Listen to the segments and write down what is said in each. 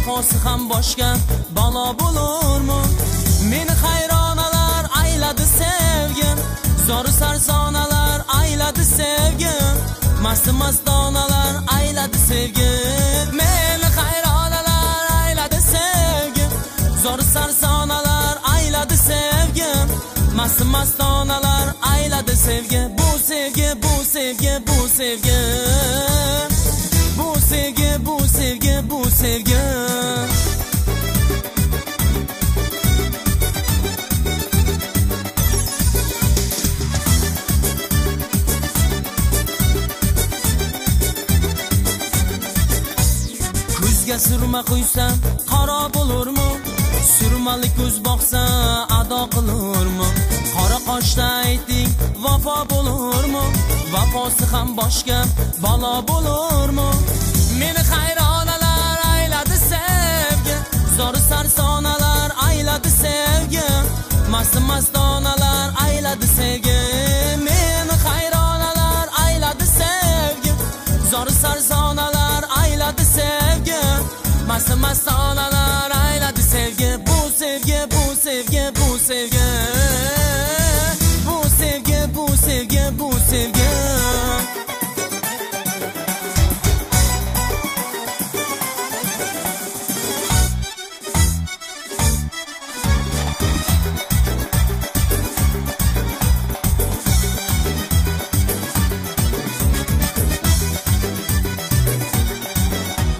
vafosi ham boshqa balo bo'lurmi? Meni hayronalar ayladi sevgim, zor sarsonalar ayladi sevgim, mast mastonalar ayladi sevgim. Meni hayronalar ayladi sevgim, zor sarsonalar ayladi sevgim, mast mastonalar ayladi sevgi. Bu sevgi, bu sevgi, bu sevgi, bu sevgi, bu sevgi, bu sevgi. Kuzga surma qo'ysam qaro bo'lurmi? Surmali ko'z boqsa ado qilurmi? Qora qoshda ayting vafo bo'lurmi? Vafosi ham boshqa balo bo'lurmi? Meni hayronalar ayladi sevgi, zor sarsonalar ayladi sevgi, mast mastonalar ayladi sevgi. Meni hayronalar ayladi sevgi, zor sarsonalar ayladi sevgi, mast mastonalar ayladi sevgi. Bu sevgi, bu sevgi, bu sevgi, bu sevgi, bu sevgi, bu sevgi.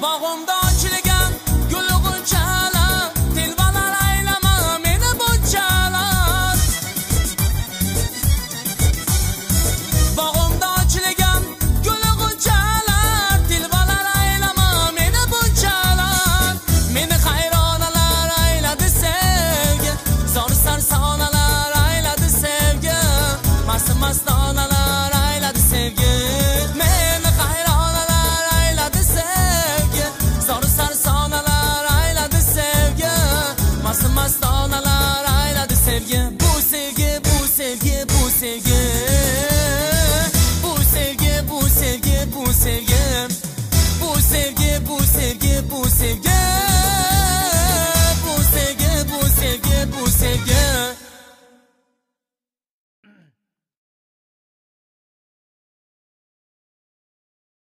Bog'imda ochilgan gul g'unchalar, tilbalar aylama meni bunchalar. Bog'imda ochilgan gul g'unchalar, tilbalar aylama meni bunchalar. Meni hayronalar ayladi sevgi, zor sarsonalar ayladi sevgi, mast mastonalar ayladi sevgi. Meni hayronalar ayladi sevgi, zor sarsonalar ayladi sevgi, mast mastonalar ayladi sevgi. Bu sevgi, bu sevgi, bu sevgi, bu sevgi, bu sevgi, bu sevgi, bu sevgi, bu sevgi.